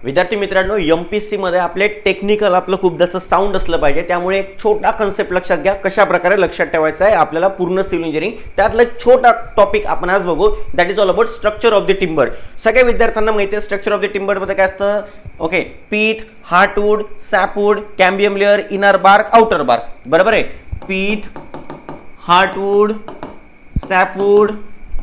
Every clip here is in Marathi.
विद्यार्थी मित्रांनो, एमपीएससी मध्ये आपले टेक्निकल आपलं खूप जास्त साऊंड असलं पाहिजे. त्यामुळे एक छोटा कन्सेप्ट लक्षात घ्या, कशा प्रकारे लक्षात ठेवायचा आहे आपल्याला पूर्ण सिव्हिल इंजिनिअरिंग. त्यातला एक छोटा टॉपिक आपण आज बघू, that is all about structure of the timber. सगळ्या विद्यार्थ्यांना माहिती आहे स्ट्रक्चर ऑफ द टिंबर मध्ये काय असतं. Okay, pith, heartwood, sapwood, cambium layer, inner bark, outer bark. बरोबर आहे. Pith, heartwood, sapwood,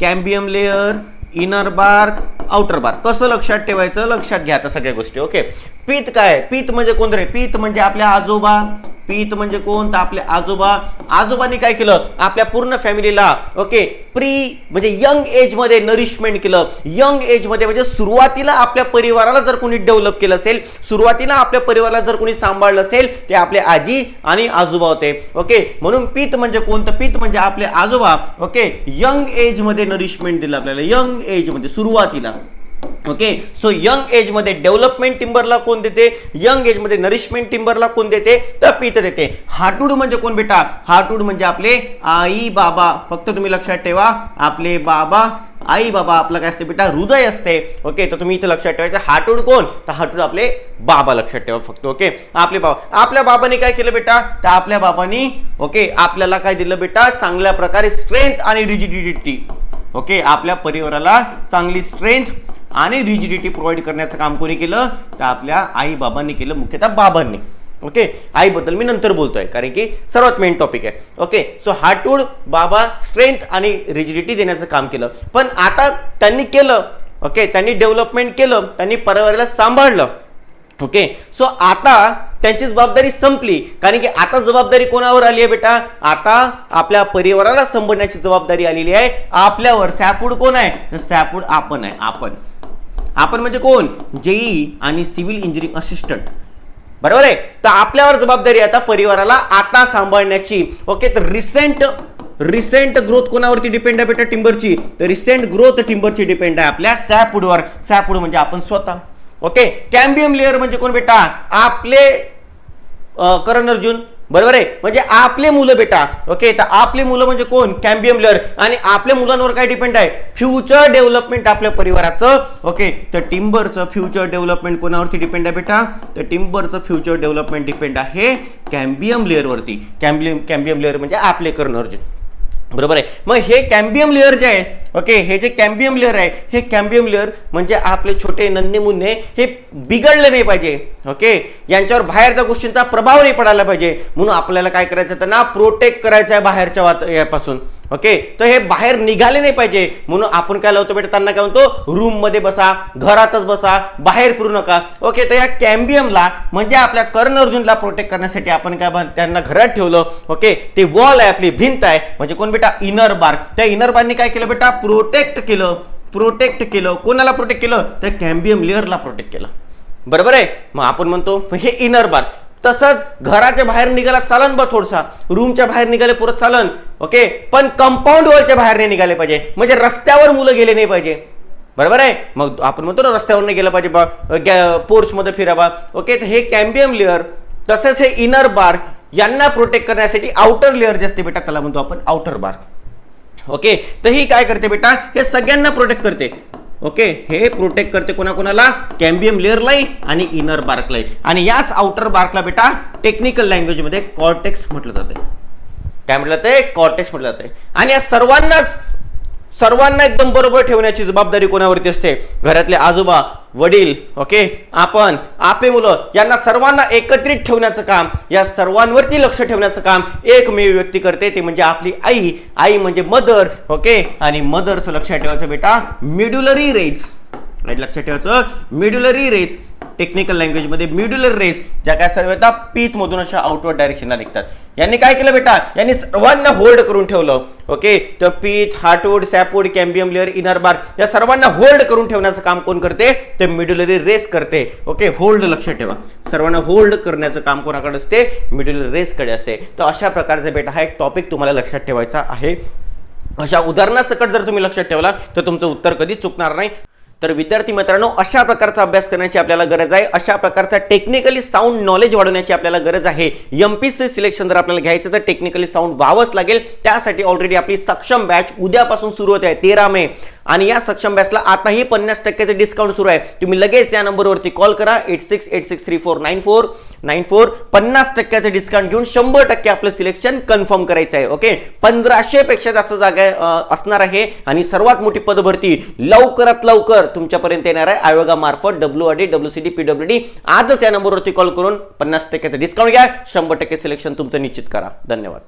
cambium layer, inner bark, outer bark. कसं लक्षात ठेवायचं, लक्षात घ्या आता सगळ्या गोष्टी. ओके, पीत काय, पीत म्हणजे कोण रे, पीत म्हणजे आपल्या आजोबा. पीत म्हणजे कोण, तर आपले आजोबा. आजोबांनी काय केलं, आपल्या पूर्ण फॅमिलीला ओके म्हणजे यंग एज मध्ये नरिशमेंट केलं. यंग एज मध्ये म्हणजे सुरुवातीला आपल्या परिवाराला जर कोणी डेव्हलप केलं असेल, सुरुवातीला आपल्या परिवाराला जर कोणी सांभाळलं असेल, ते आपले आजी आणि आजोबा होते. ओके, म्हणून पीत म्हणजे कोण, तर पीत म्हणजे आपले आजोबा. ओके, यंग एज मध्ये नरिशमेंट दिलं आपल्याला, यंग एज मध्ये सुरुवातीला. ओके, सो यंग एज मध्ये डेव्हलपमेंट टिंबरला कोण देते, यंग एज मध्ये नरिशमेंट टिंबरला कोण देते, तर पीत देते. हार्टवूड म्हणजे कोण बेटा, हार्टवूड म्हणजे आपले आई बाबा. फक्त तुम्ही लक्षात ठेवा, आपले बाबा आई बाबा. आपलं काय असते बेटा, हृदय असते. ओके, तर तुम्ही इथे लक्षात ठेवायचं हार्टवूड कोण, तर हार्टवूड आपले बाबा. लक्षात ठेवा फक्त. ओके, आपले बाबा. आपल्या बाबांनी काय केलं बेटा, तर आपल्या बाबांनी ओके आपल्याला काय दिलं बेटा, चांगल्या प्रकारे स्ट्रेंथ आणि रिजिडिटी. ओके, आपल्या परिवाराला चांगली स्ट्रेंथ आणि रिजिडिटी प्रोव्हाइड करण्याचं काम कोणी केलं, तर आपल्या आई बाबांनी केलं, मुख्यतः बाबांनी. ओके, आईबद्दल मी नंतर बोलतोय कारण की सर्वात मेन टॉपिक आहे. ओके, सो हार्टवूड बाबा स्ट्रेंथ आणि रिजिडिटी देण्याचं काम केलं. पण आता त्यांनी केलं, ओके त्यांनी डेव्हलपमेंट केलं, त्यांनी परिवाराला सांभाळलं. ओके, सो आता त्यांची जबाबदारी संपली, कारण की आता जबाबदारी कोणावर आली आहे बेटा, आता आपल्या परिवाराला सांभाळण्याची जबाबदारी आलेली आहे आपल्यावर. सॅपवूड कोण आहे, सॅपवूड आपण आहे. आपण म्हणजे कोण, जेई आणि सिव्हिल इंजिनिअरिंग असिस्टंट. बरोबर आहे. तर आपल्यावर जबाबदारी आता परिवाराला आता सांभाळण्याची. ओके, तर रिसेंट ग्रोथ कोणावरती डिपेंड आहे बेटा, टिंबरची. तर रिसेंट ग्रोथ टिंबरची डिपेंड आहे आपल्या सॅपवूडवर. सॅपवूड म्हणजे आपण स्वतः. ओके, कॅम्बियम लेअर म्हणजे कोण बेटा, आपले करण अर्जुन. बरोबर आहे, म्हणजे आपले मुलं बेटा. ओके, तर आपले मुलं म्हणजे कोण, कॅम्बियम लेअर. आणि आपल्या मुलांवर काय डिपेंड आहे, फ्युचर डेव्हलपमेंट आपल्या परिवाराचं. ओके, तर टिंबरचं फ्युचर डेव्हलपमेंट कोणावरती डिपेंड आहे बेटा, तर टिंबरचं फ्युचर डेव्हलपमेंट डिपेंड आहे कॅम्बियम लेअरवरती. कॅम्बियम लेअर म्हणजे आपले करण अर्जुन. बरोबर आहे. मग हे कॅम्बियम लेअर जे आहे, ओके हे जे कॅम्बियम लेअर आहे, हे कॅम्बियम लेअर म्हणजे आपले छोटे नन्हे मुन्ने हे बिघडले नाही पाहिजे. ओके, यांच्यावर बाहेरच्या गोष्टींचा प्रभाव नाही पडायला पाहिजे, म्हणून आपल्याला काय करायचं, त्यांना प्रोटेक्ट करायचं आहे बाहेरच्या यापासून. ओके, तर हे बाहेर निघाले नाही पाहिजे, म्हणून आपण काय लावतो बेटा, त्यांना काय म्हणतो, रूम मध्ये बसा, घरातच बसा, बाहेर फिरू नका. ओके, तर या कॅम्बियमला म्हणजे आपल्या कर्ण अर्जुनला प्रोटेक्ट करण्यासाठी आपण काय त्यांना घरात ठेवलं. ओके, ते वॉल आहे, आपली भिंत आहे, म्हणजे कोण बेटा, इनर बार्क. त्या इनर बारनी काय केलं बेटा, प्रोटेक्ट केलं. कोणाला प्रोटेक्ट केलं, तर कॅम्बियम लेअरला प्रोटेक्ट केलं. बरोबर आहे. मग आपण म्हणतो हे इनर बार्क. तसंच घराच्या बाहेर निघाला चालन बा, थोडसा रूमच्या बाहेर निघाले पुरत चालन. ओके, पण कंपाऊंड वॉलच्या बाहेर नाही निघाले पाहिजे, म्हणजे रस्त्यावर मुलं गेले नाही पाहिजे. बरोबर आहे. मग आपण म्हणतो ना, रस्त्यावर नाही गेलं पाहिजे बा, पोर्च मध्ये फिरावा. ओके, तर हे कॅम्बियम लेअर तसंच हे इनर बार्क यांना प्रोटेक्ट करण्यासाठी आउटर लेअर जे असते बेटा, त्याला म्हणतो आपण आउटर बार्क. ओके, तर ही काय करते बेटा, हे सगळ्यांना प्रोटेक्ट करते. ओके, हे प्रोटेक्ट करते कोणाकोणाला, कॅम्बियम लेअरलाही आणि इनर बार्कलाही. आणि याच आउटर बार्कला बेटा टेक्निकल लँग्वेज मध्ये कॉर्टेक्स म्हटलं जाते. काय म्हटलं जाते, कॉर्टेक्स म्हटलं जाते. आणि या सर्वांना एकदम बरोबर ठेवण्याची जबाबदारी कोणावरती असते, घरातले आजोबा, वडील, ओके आपण, आपले मुलं, यांना सर्वांना एकत्रित ठेवण्याचं काम, या सर्वांवरती लक्ष ठेवण्याचं काम एकमेव व्यक्ती करते, ते म्हणजे आपली आई. आई म्हणजे मदर. ओके, आणि मदरचं लक्षात ठेवायचं बेटा, मेड्युलरी रेज. लक्षात ठेवायचं, मेड्युलरी रेज. टेक्निकल लँग्वेज मध्ये मेड्युलरी रेज ज्या काय सर्व येतात, पीथ मधून अशा आउटवर्ड डायरेक्शनला निघतात. यांनी काय केलं बेटा, यांनी सर्वांना होल्ड करून ठेवलं. ओके, तर pith, heartwood, sapwood, cambium layer, inner bark या सर्वांना होल्ड करून ठेवण्याचं काम कोण करते, ते मेड्युलरी रेस करते. ओके, होल्ड लक्षात ठेवा, सर्वांना होल्ड करण्याचं काम कोणाकडे असते, मेड्युलरी रेस कडे असते. तर अशा प्रकारचा बेटा हा एक टॉपिक तुम्हाला लक्षात ठेवायचा आहे. अशा उदाहरणासकट जर तुम्ही लक्षात ठेवला तर तुमचं उत्तर कधी चुकणार नाही. तर विद्यार्थी मित्रांनो, अशा प्रकारचा अभ्यास करण्याची आपल्याला गरज आहे. अशा प्रकारचा टेक्निकली साऊंड नॉलेज वाढवण्याची आपल्याला गरज आहे. एमपीएससी सिलेक्शन जर आपल्याला घ्यायचं तर टेक्निकली साऊंड व्हावंच लागेल. त्यासाठी ऑलरेडी आपली सक्षम बॅच उद्यापासून सुरू होते आहे 13 मे. आणि या सक्षम बॅचला आताही 50% डिस्काउंट सुरू आहे. तुम्ही लगेच या नंबरवरती कॉल करा 8686349494. 50% डिस्काउंट घेऊन 100% आपलं सिलेक्शन कन्फर्म करायचं आहे. ओके, 1500 पेक्षा जास्त जागा असणार आहे आणि सर्वात मोठी पदभरती लवकरात लवकर तुमच्यापर्यंत येणार आहे आयोगामार्फत. WRD, WCD, PWD. आजच या नंबरवरती कॉल करून 50% डिस्काउंट घ्या, 100% सिलेक्शन तुमचं निश्चित करा. धन्यवाद.